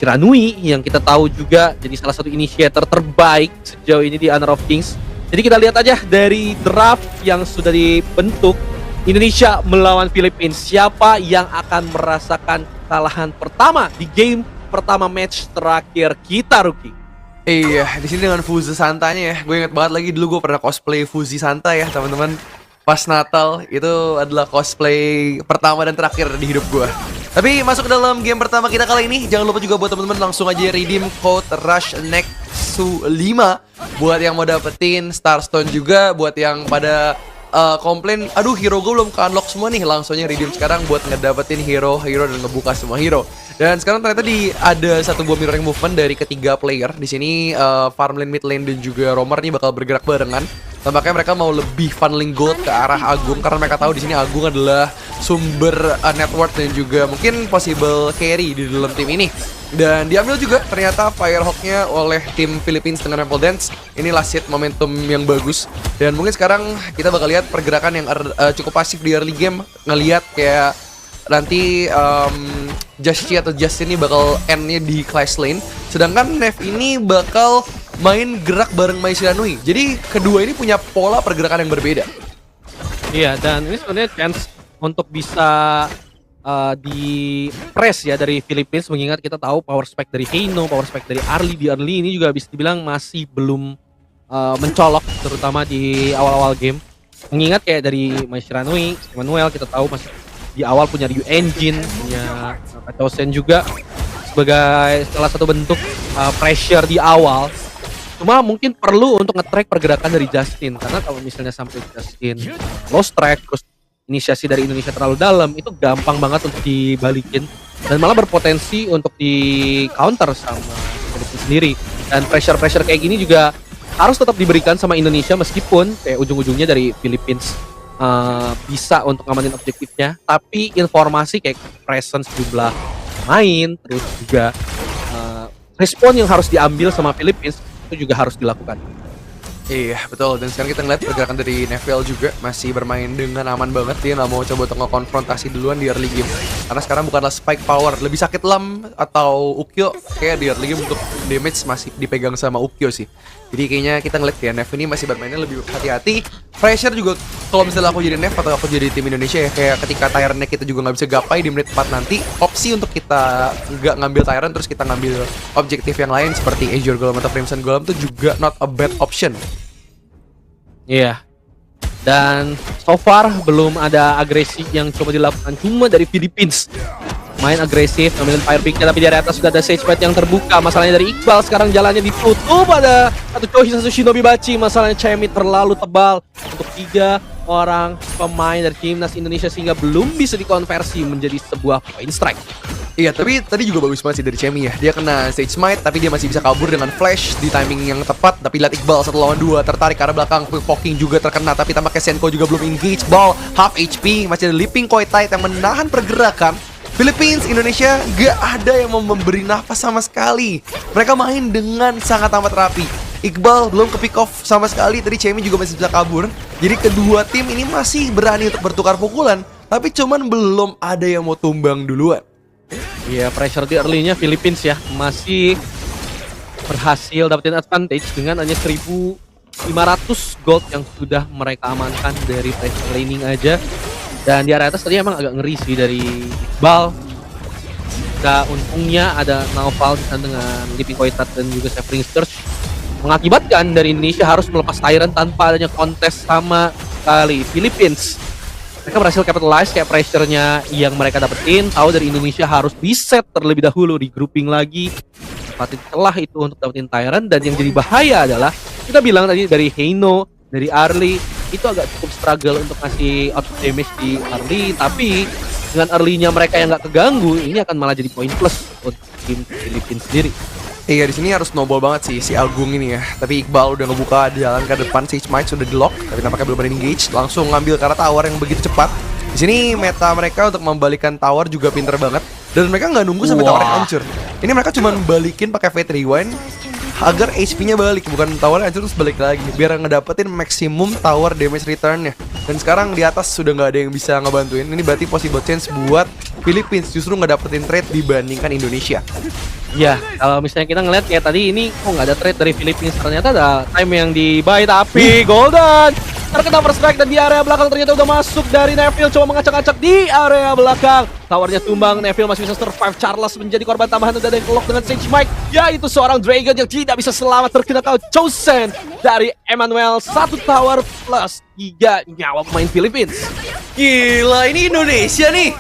Shiranui yang kita tahu juga jadi salah satu initiator terbaik sejauh ini di Honor of Kings. Jadi kita lihat aja dari draft yang sudah dibentuk, Indonesia melawan Filipina, siapa yang akan merasakan kekalahan pertama di game pertama match terakhir kita, Ruki? Iya, di sini dengan Fuzi Santanya ya. Gue inget banget lagi dulu gue pernah cosplay Fuzi Santa ya, teman-teman. Pas Natal itu adalah cosplay pertama dan terakhir di hidup gue. Tapi masuk ke dalam game pertama kita kali ini, jangan lupa juga buat teman-teman langsung aja redeem code RUSHNEXU5 buat yang mau dapetin Starstone juga, buat yang pada komplain, aduh hero gue belum ke-unlock semua nih, langsungnya redeem sekarang buat ngedapetin hero dan ngebuka semua hero. Dan sekarang ternyata ada satu buah mirroring movement dari ketiga player. Di sini farm lane, mid lane dan juga roamer nih bakal bergerak barengan. Tampaknya mereka mau lebih funneling gold ke arah Agung karena mereka tahu di sini Agung adalah sumber net worth dan juga mungkin possible carry di dalam tim ini. Dan diambil juga ternyata Firehawk-nya oleh tim Philippines dengan Temple Dance. Ini last hit momentum yang bagus. Dan mungkin sekarang kita bakal lihat pergerakan yang cukup pasif di early game. Ngelihat kayak nanti Justy atau Justin ini bakal end-nya di Clash Lane. Sedangkan Nev ini bakal main gerak bareng Mai Shiranui. Jadi kedua ini punya pola pergerakan yang berbeda. Iya, dan ini sebenarnya chance untuk bisa di press ya dari Philippines, mengingat kita tahu power spec dari Heino, power spec dari Arlie di early ini juga bisa dibilang masih belum mencolok, terutama di awal-awal game. Mengingat kayak dari Mai Shiranui, Emmanuel kita tahu masih di awal punya Ryu Engine, punya Katosen juga sebagai salah satu bentuk pressure di awal. Cuma mungkin perlu untuk nge-track pergerakan dari Justin, karena kalau misalnya sampai Justin lost track, terus inisiasi dari Indonesia terlalu dalam, itu gampang banget untuk dibalikin dan malah berpotensi untuk di counter sama Filipina sendiri. Dan pressure kayak gini juga harus tetap diberikan sama Indonesia, meskipun kayak ujung-ujungnya dari Philippines bisa untuk ngamanin objektifnya, tapi informasi kayak presence jumlah main, terus juga respon yang harus diambil sama Philippines itu juga harus dilakukan. Iya betul, dan sekarang kita ngeliat pergerakan dari Neville juga masih bermain dengan aman banget. Dia nggak mau coba untuk ngekonfrontasi duluan di early game, karena sekarang bukanlah spike power, lebih sakit Lam atau Ukyo. Kayak di early game untuk damage masih dipegang sama Ukyo sih. Jadi kayaknya kita ngeliat ya Nev ini masih bermainnya lebih hati-hati. Pressure juga kalau misalnya aku jadi Nev atau aku jadi tim Indonesia ya, kayak ketika Tyrant-nya kita juga nggak bisa gapai di menit 4 nanti, opsi untuk kita nggak ngambil Tyrant terus kita ngambil objektif yang lain seperti Azure Golem atau Crimson Golem itu juga not a bad option. Iya. Dan so far belum ada agresi yang coba dilakukan, cuma dari Philippines main agresif, ngambilin fire pick-nya, tapi di area atas sudah ada sage pad yang terbuka. Masalahnya dari Iqbal sekarang jalannya ditutup, ada satu Chohi, satu Shinobi Bachi. Masalahnya Chemi terlalu tebal untuk 3 orang pemain dari timnas Indonesia sehingga belum bisa dikonversi menjadi sebuah point strike. Iya, tapi tadi juga bagus banget sih dari Chemi ya. Dia kena stage smite, tapi dia masih bisa kabur dengan flash di timing yang tepat. Tapi lihat Iqbal 1 lawan 2 tertarik ke arah belakang, poking juga terkena. Tapi tampaknya Senko juga belum engage ball, half HP. Masih ada Leaping Koi Tide yang menahan pergerakan Philippines. Indonesia gak ada yang mau memberi nafas sama sekali. Mereka main dengan sangat amat rapi. Iqbal belum ke pick off sama sekali. Tadi Chemi juga masih bisa kabur. Jadi kedua tim ini masih berani untuk bertukar pukulan, tapi cuman belum ada yang mau tumbang duluan. Iya, pressure di early-nya Philippines ya masih berhasil dapetin advantage dengan hanya 1.500 gold yang sudah mereka amankan dari pressure laning aja. Dan di area atas tadi emang agak ngeri sih dari Iqbal. Nah, untungnya ada Naufal di sana dengan Leaping Koitat dan juga Severing Scourge, mengakibatkan dari Indonesia harus melepas Tyrant tanpa adanya kontes sama kali. Philippines mereka berhasil capitalize kayak pressure-nya yang mereka dapetin. Tahu dari Indonesia harus reset terlebih dahulu, di grouping lagi, dapatin celah itu untuk dapetin Tyrant. Dan yang jadi bahaya adalah kita bilang tadi dari Heino, dari Arlie itu agak cukup struggle untuk ngasih out damage di Arlie, tapi dengan early-nya mereka yang nggak keganggu, ini akan malah jadi point plus untuk tim Filipina sendiri. Iya, di sini harus snowball banget sih si Agung ini ya. Tapi Iqbal udah ngebuka jalan ke depan, Sage Might sudah di lock, tapi tampaknya belum ada engage. Langsung ngambil ke arah tower yang begitu cepat. Di sini meta mereka untuk membalikan tower juga pinter banget, dan mereka nggak nunggu sampai towernya hancur. Ini mereka cuma balikin pakai Fate Rewind agar HP-nya balik, bukan tower hancur terus balik lagi, biar ngedapetin maksimum tower damage return-nya. Dan sekarang di atas sudah nggak ada yang bisa ngebantuin. Ini berarti possible chance buat Philippines justru ngedapetin trade dibandingkan Indonesia. Iya, kalau misalnya kita ngeliat kayak tadi ini kok nggak ada trade dari Philippines, ternyata ada time yang di buy tapi Golden terkena first strike dan di area belakang ternyata udah masuk dari Neville, coba mengacak-acak di area belakang. Towernya tumbang, Neville masih bisa survive, Charles menjadi korban tambahan, udah ada yang kelok dengan Sage Mike, yaitu seorang Dragon yang tidak bisa selamat terkena KO Chosen dari Emmanuel. 1 tower plus 3 nyawa pemain Philippines. Gila, ini Indonesia nih.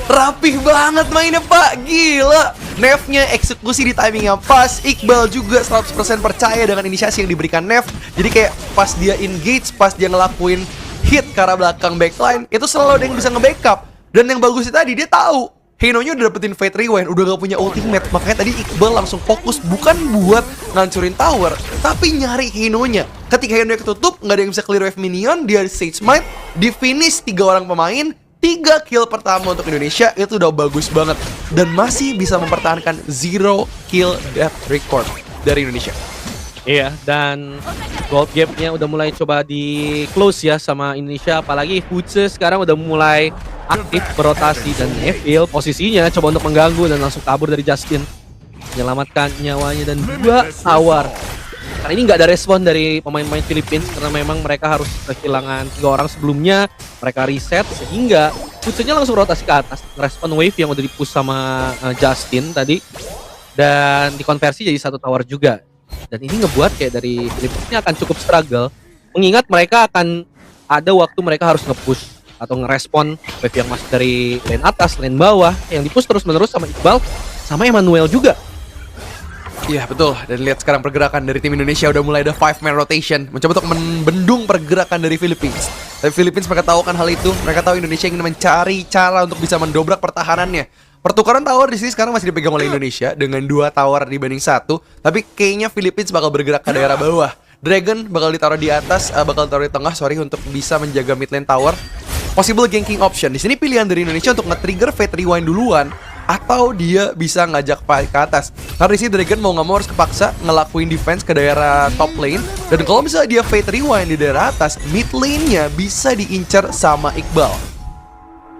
Rapih banget mainnya, Pak. Gila. Nevnya eksekusi di timing yang pas. Iqbal juga 100% percaya dengan inisiasi yang diberikan Nev. Jadi kayak pas dia engage, pas dia ngelakuin hit ke arah belakang backline, itu selalu ada yang bisa nge-backup. Dan yang bagusnya tadi, dia tahu Hino-nya udah dapetin Fate Rewind, udah gak punya ultimate. Makanya tadi Iqbal langsung fokus bukan buat ngancurin tower, tapi nyari Hino-nya. Ketika Hino-nya ketutup, gak ada yang bisa clear wave minion, dia Sage Smite, di finish 3 orang pemain, 3 kill pertama untuk Indonesia, itu udah bagus banget. Dan masih bisa mempertahankan 0 kill death record dari Indonesia. Iya, dan gold gap-nya udah mulai coba di close ya sama Indonesia. Apalagi Fuce sekarang udah mulai aktif berotasi, dan Neville posisinya coba untuk mengganggu dan langsung kabur dari Justin, menyelamatkan nyawanya dan 2 tower. Karena ini nggak ada respon dari pemain-pemain Philippines karena memang mereka harus kehilangan 3 orang sebelumnya. Mereka reset sehingga Fuce-nya langsung rotasi ke atas, respon wave yang udah dipush sama Justin tadi, dan dikonversi jadi 1 tower juga. Dan ini ngebuat kayak dari Philippines ini akan cukup struggle, mengingat mereka akan ada waktu mereka harus nge-push atau ngerespon wave yang masuk dari lane atas, lane bawah, yang dipush terus-menerus sama Iqbal sama Emmanuel juga. Iya betul, dan lihat sekarang pergerakan dari tim Indonesia udah mulai ada 5-man rotation, mencoba untuk membendung pergerakan dari Philippines. Tapi Philippines mereka tahu kan hal itu, mereka tahu Indonesia ingin mencari cara untuk bisa mendobrak pertahanannya. Pertukaran tower di sini sekarang masih dipegang oleh Indonesia dengan 2 tower dibanding 1, tapi kayaknya Philippines bakal bergerak ke daerah bawah. Dragon bakal ditaruh di atas, bakal ditaruh di tengah, untuk bisa menjaga mid lane tower. Possible ganking option. Di sini pilihan dari Indonesia untuk nge-trigger Fate Rewind duluan, atau dia bisa ngajak fight ke atas. Karena di sini Dragon mau nggak mau harus kepaksa ngelakuin defense ke daerah top lane. Dan kalau misalnya dia Fate Rewind di daerah atas, mid lane-nya bisa diincar sama Iqbal.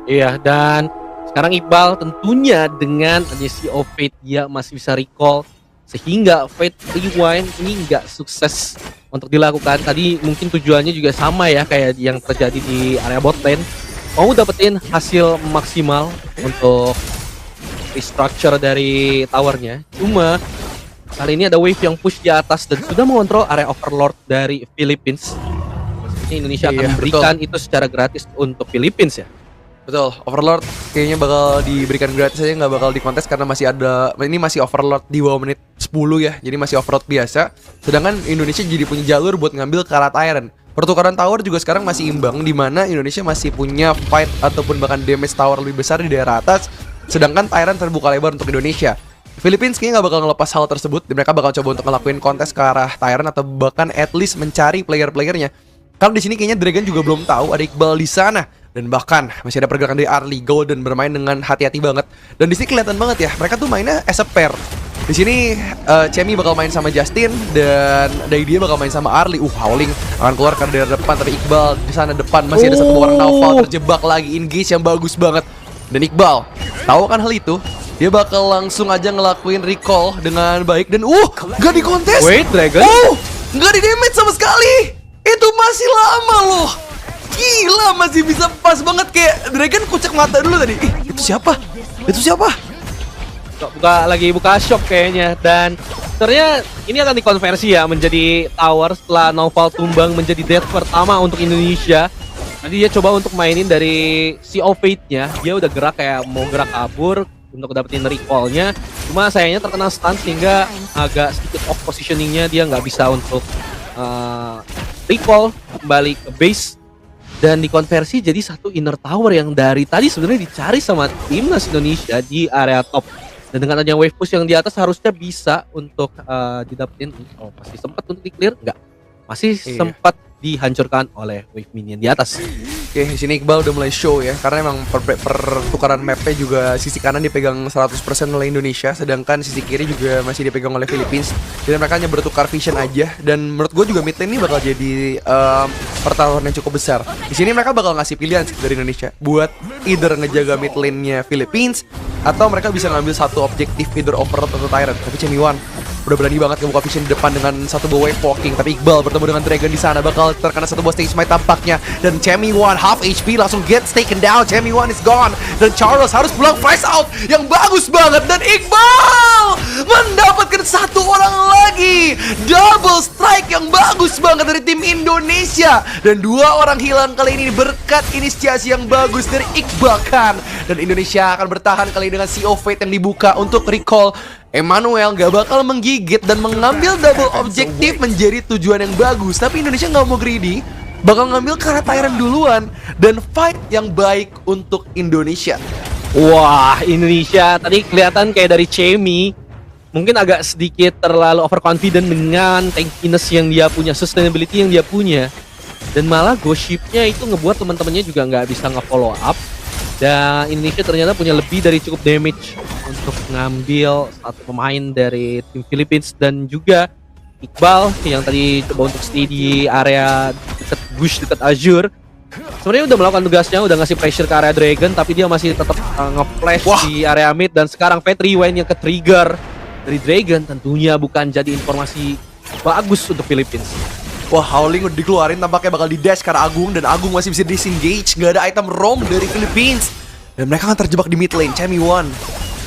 Iya, dan sekarang Iqbal tentunya dengan Sea of Fate dia masih bisa recall, sehingga Fate Rewind ini nggak sukses untuk dilakukan. Tadi mungkin tujuannya juga sama ya kayak yang terjadi di area bot lane, mau dapetin hasil maksimal untuk restructure dari towernya. Cuma kali ini ada wave yang push di atas dan sudah mengontrol area overlord dari Philippines. Ini Indonesia akan memberikan itu secara gratis untuk Philippines ya. Betul, Overlord kayaknya bakal diberikan gratis aja, nggak bakal dikontes karena masih ada, ini masih Overlord di bawah menit 10 ya, jadi masih Overlord biasa. Sedangkan Indonesia jadi punya jalur buat ngambil Karat Iron. Pertukaran tower juga sekarang masih imbang, di mana Indonesia masih punya fight ataupun bahkan damage tower lebih besar di daerah atas, sedangkan Tyrant terbuka lebar untuk Indonesia. Philippines kayaknya nggak bakal ngelepas hal tersebut, dan mereka bakal coba untuk ngelakuin kontes ke arah Tyrant atau bahkan at least mencari player-playernya. Karena di sini kayaknya Dragon juga belum tahu ada Iqbal di sana. Dan bahkan masih ada pergerakan dari Arlie. Golden bermain dengan hati-hati banget. Dan di sini kelihatan banget ya, mereka tuh mainnya as a pair. Di sini Chemi bakal main sama Justin dan Daidia bakal main sama Arlie. Howling akan keluar ke daerah depan, tapi Iqbal di sana depan masih ada 1 orang Naufal terjebak lagi, engage yang bagus banget. Dan Iqbal tahu kan hal itu, dia bakal langsung aja ngelakuin recall dengan baik dan gak di kontes. Wait, Dragon. Gak di damage sama sekali. Itu masih lama loh. Gila, masih bisa pas banget, kayak Dragon kucek mata dulu tadi. Itu siapa? Itu siapa? Buka shop kayaknya. Dan sebenarnya ini akan dikonversi ya menjadi tower setelah Naufal tumbang menjadi death pertama untuk Indonesia. Nanti dia coba untuk mainin dari Sea of Fate-nya. Dia udah gerak kayak mau gerak kabur untuk dapetin recall-nya. Cuma sayangnya terkena stun sehingga agak sedikit off positioning-nya. Dia nggak bisa untuk recall kembali ke base. Dan dikonversi jadi 1 inner tower yang dari tadi sebenarnya dicari sama timnas Indonesia di area top. Dan dengan adanya wave push yang di atas harusnya bisa untuk didapetin. Masih sempat untuk di clear? Enggak. Masih sempat dihancurkan oleh wave minion di atas. Oke, di sini Iqbal udah mulai show ya, karena emang pertukaran mapnya juga sisi kanan dipegang 100% oleh Indonesia, sedangkan sisi kiri juga masih dipegang oleh Philippines. Jadi mereka hanya bertukar vision aja, dan menurut gue juga mid lane ini bakal jadi pertaruhan yang cukup besar. Di sini mereka bakal ngasih pilihan sih dari Indonesia buat either ngejaga mid lane-nya Philippines atau mereka bisa ngambil satu objektif either Overlord atau Tyrant. Tapi Chemiwan udah berani banget ngebuka vision di depan dengan satu buah wave walking. Tapi Iqbal bertemu dengan Dragon di sana bakal terkena satu buah stage smite tampaknya. Dan Chemiwan half HP langsung gets taken down. Chemiwan is gone. Dan Charles harus pulang fresh out yang bagus banget. Dan Iqbal mendapatkan satu orang lagi. Double strike yang bagus banget dari tim Indonesia. Dan dua orang hilang kali ini berkat inisiasi yang bagus dari Iqbal Khan. Dan Indonesia akan bertahan kali ini dengan Sea of Fate yang dibuka untuk recall. Emmanuel gak bakal menggigit dan mengambil double objektif menjadi tujuan yang bagus. Tapi Indonesia gak mau greedy, bakal ngambil Kara Tyrant duluan. Dan fight yang baik untuk Indonesia. Wah, Indonesia tadi kelihatan kayak dari Chemi mungkin agak sedikit terlalu overconfident dengan tankiness yang dia punya, sustainability yang dia punya. Dan malah Ghost-ship-nya itu ngebuat teman-temannya juga nggak bisa nge-follow up. Dan Indonesia ternyata punya lebih dari cukup damage untuk ngambil satu pemain dari tim Philippines. Dan juga Iqbal yang tadi coba untuk stay di area dekat bush, dekat Azure. Sebenarnya udah melakukan tugasnya, udah ngasih pressure ke area Dragon, tapi dia masih tetap nge-flash di area mid. Dan sekarang Fate Rewind yang ke-trigger dari Dragon tentunya bukan jadi informasi bagus untuk Philippines. Wah, Howling udah dikeluarin, tampaknya bakal di-dash karena Agung. Dan Agung masih bisa disengage, gak ada item roam dari Philippines. Dan mereka akan terjebak di mid lane. Chemiwan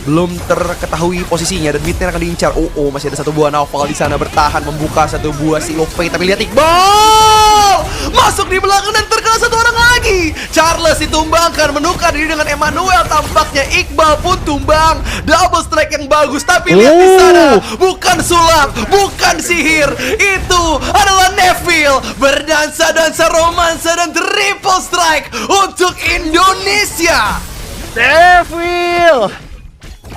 belum terketahui posisinya dan mid lane akan diincar. Masih ada satu buah Naufal di sana bertahan membuka satu buah Sea of Fate. Tapi lihat Iqbal masuk di belakang dan terkena satu orang lagi. Charles ditumbangkan, menukar diri dengan Emmanuel. Tampaknya Iqbal pun tumbang. Double strike yang bagus. Tapi lihat di sana, bukan sulap, bukan sihir. Itu adalah Neville berdansa-dansa romansa dan triple strike untuk Indonesia. Neville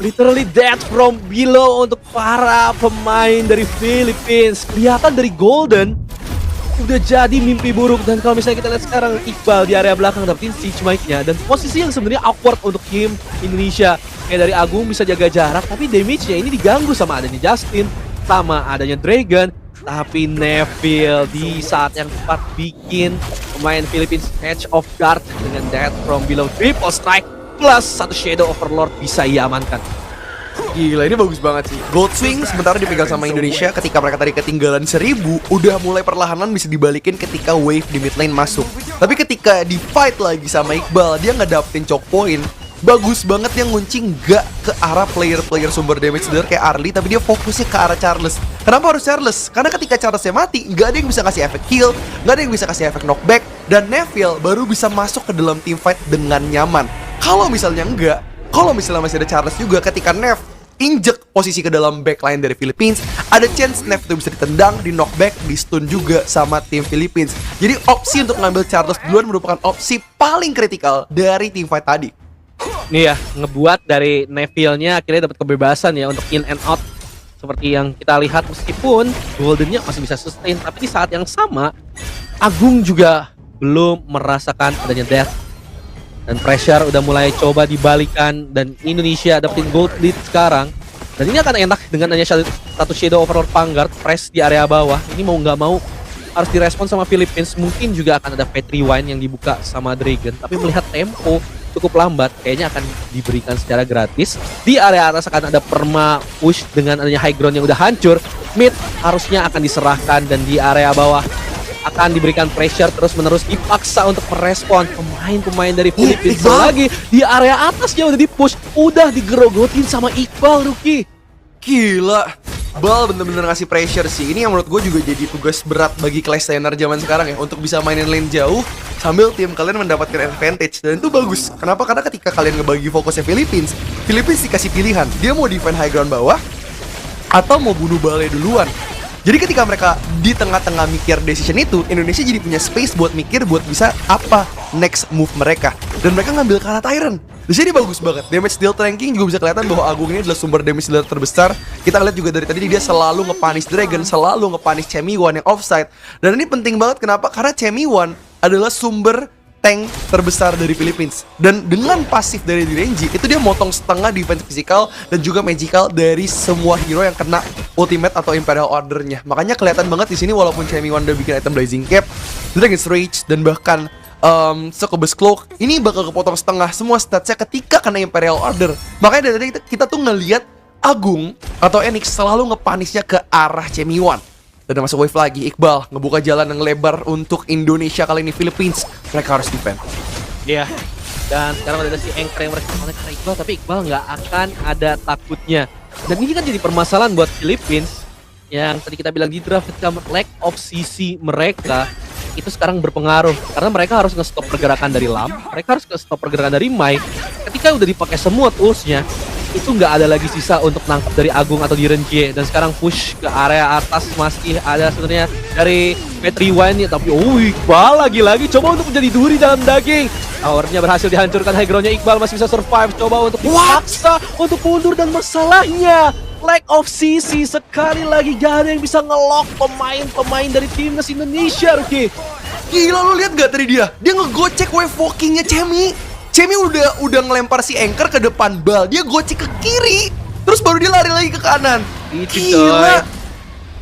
literally death from below untuk para pemain dari Philippines. Kelihatan dari Golden udah jadi mimpi buruk. Dan kalau misalnya kita lihat sekarang Iqbal di area belakang dapetin siege mic-nya. Dan posisi yang sebenarnya awkward untuk tim Indonesia. Kayak dari Agung bisa jaga jarak, tapi damage-nya ini diganggu sama adanya Justin, sama adanya Dragon. Tapi Neville di saat yang tepat bikin pemain Philippines catch off guard dengan death from below. Triple strike plus satu Shadow Overlord bisa ia amankan. Gila, ini bagus banget sih. Gold Swing sementara dipegang sama Indonesia. Ketika mereka tadi ketinggalan 1000, udah mulai perlahanan bisa dibalikin ketika wave di mid lane masuk. Tapi ketika di fight lagi sama Iqbal, dia nggak dapetin choke point. Bagus banget dia ngunci nggak ke arah player-player sumber damage dealer kayak Arlie, tapi dia fokusnya ke arah Charles. Kenapa harus Charles? Karena ketika Charlesnya mati, nggak ada yang bisa kasih efek heal, nggak ada yang bisa kasih efek knockback, dan Neville baru bisa masuk ke dalam team fight dengan nyaman. Kalau misalnya enggak, kalau misalnya masih ada Charles juga, ketika Nev injek posisi ke dalam backline dari Philippines, ada chance Nev itu bisa ditendang, di knockback, di stun juga sama tim Philippines. Jadi opsi untuk ngambil Charles duluan merupakan opsi paling kritikal dari team fight tadi. Nih ya, ngebuat dari Neville-nya akhirnya dapat kebebasan ya untuk in and out. Seperti yang kita lihat, meskipun Golden-nya masih bisa sustain, tapi di saat yang sama Agung juga belum merasakan adanya death. Dan pressure udah mulai coba dibalikan, dan Indonesia dapetin gold lead sekarang. Dan ini akan enak dengan hanya satu Shadow Overlord Vanguard press di area bawah. Ini mau nggak mau harus direspon sama Philippines. Mungkin juga akan ada Fate Rewind yang dibuka sama Dragon. Tapi melihat tempo cukup lambat, kayaknya akan diberikan secara gratis. Di area atas akan ada perma push dengan adanya high ground yang udah hancur. Mid harusnya akan diserahkan, dan di area bawah akan diberikan pressure terus-menerus, dipaksa untuk merespon pemain-pemain dari Philippines. Lagi di area atasnya udah dipush, udah digerogotin sama Iqbal, Ruki. Gila, Bal bener-bener ngasih pressure sih. Ini yang menurut gue juga jadi tugas berat bagi Clash Laner zaman sekarang ya, untuk bisa mainin lane jauh sambil tim kalian mendapatkan advantage. Dan itu bagus. Kenapa? Karena ketika kalian ngebagi fokusnya Philippines dikasih pilihan, dia mau defend high ground bawah atau mau bunuh Balnya duluan. Jadi ketika mereka di tengah-tengah mikir decision itu, Indonesia jadi punya space buat mikir buat bisa apa next move mereka. Dan mereka ngambil Kara Tyrant. Di sini bagus banget. Damage deal ranking juga bisa kelihatan bahwa Agung ini adalah sumber damage dealer terbesar. Kita lihat juga dari tadi dia selalu nge-punish Dragon, selalu nge-punish Chemiwan yang offside. Dan ini penting banget, kenapa? Karena Chemiwan adalah sumber tank terbesar dari Philippines. Dan dengan pasif dari Direnji, itu dia motong setengah defense physical dan juga magical dari semua hero yang kena ultimate atau Imperial Order-nya. Makanya kelihatan banget di sini walaupun Chemi Wanda bikin item Blazing Cap, Dragon's Rage dan bahkan Succubus Cloak ini bakal kepotong setengah semua statsnya ketika kena Imperial Order. Makanya dari tadi kita tuh ngelihat Agung atau Enix selalu ngepanisnya ke arah Chemi Wan. Dan masuk wave lagi, Iqbal ngebuka jalan yang lebar untuk Indonesia kali ini Philippines. Mereka harus defend. Iya. Dan sekarang ada si Anchor yang mereka connect ke Iqbal, tapi Iqbal nggak akan ada takutnya. Dan ini kan jadi permasalahan buat Philippines yang tadi kita bilang di draft ketika lack of CC mereka itu sekarang berpengaruh karena mereka harus nge-stop pergerakan dari Lam, mereka harus nge-stop pergerakan dari Mai. Ketika udah dipakai semua toolsnya, itu nggak ada lagi sisa untuk nangkap dari Agung atau di Renjie. Dan sekarang push ke area atas masih ada sebenarnya dari Petriwan ya, tapi Iqbal lagi-lagi coba untuk menjadi duri dalam daging. Towernya berhasil dihancurkan, high ground-nya Iqbal masih bisa survive, coba untuk dipaksa untuk mundur. Dan masalahnya lack of CC, sekali lagi gak ada yang bisa ngelock pemain-pemain dari timnas Indonesia, Ruki. Gila, lu lihat gak tadi dia ngegocek wave walking-nya Chemi. Chemi udah ngelempar si Anchor ke depan bal, dia gocek ke kiri, terus baru dia lari lagi ke kanan. Gila.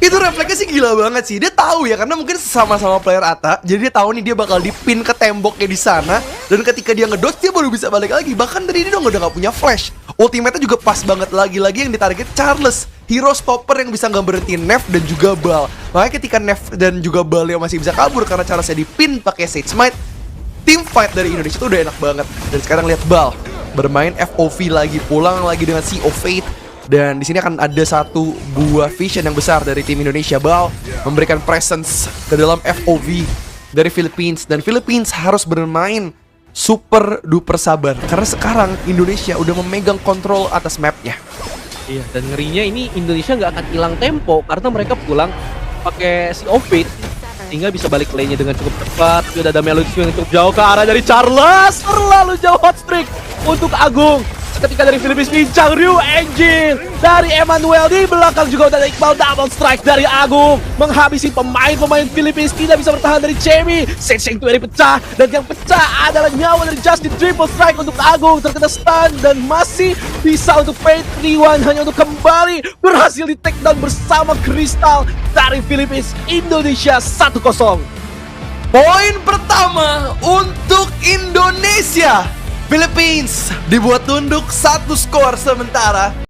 Itu refleksnya sih gila banget sih. Dia tahu ya, karena mungkin sama-sama player Ata, jadi dia tahu nih dia bakal dipin ke temboknya di sana. Dan ketika dia ngedodge, dia baru bisa balik lagi. Bahkan dari dia udah gak punya flash. Ultimate-nya juga pas banget, lagi-lagi yang ditarget Charles, hero stopper yang bisa nggak berhenti Nev dan juga Bal. Makanya ketika Nev dan juga Bal yang masih bisa kabur karena Charlesnya dipin pakai Sage Smite, team fight dari Indonesia tuh udah enak banget. Dan sekarang lihat Bal bermain FOV lagi, pulang lagi dengan Sea of Fate. Dan di sini akan ada satu buah vision yang besar dari tim Indonesia. Bal memberikan presence ke dalam FOV dari Philippines, dan Philippines harus bermain super duper sabar karena sekarang Indonesia udah memegang kontrol atas mapnya. Iya, dan ngerinya ini Indonesia nggak akan hilang tempo karena mereka pulang pakai Sea of Fate sehingga bisa balik lane-nya dengan cukup cepat. Sudah ada Melody yang cukup jauh ke arah dari Charles, terlalu jauh hot streak untuk Agung. Ketika dari Philippines bincang Ryu Engine dari Emmanuel, di belakang juga udah ada Iqbal, double strike dari Agung menghabisi pemain-pemain Philippines. Tidak bisa bertahan dari Chemi, Sage yang dari pecah, dan yang pecah adalah nyawa dari Justin. Triple strike untuk Agung, terkena stun dan masih bisa untuk Petriwan hanya untuk kembali berhasil di take down bersama Crystal dari Philippines. Indonesia 1-0. Poin pertama untuk Indonesia. Philippines dibuat tunduk 1 skor sementara.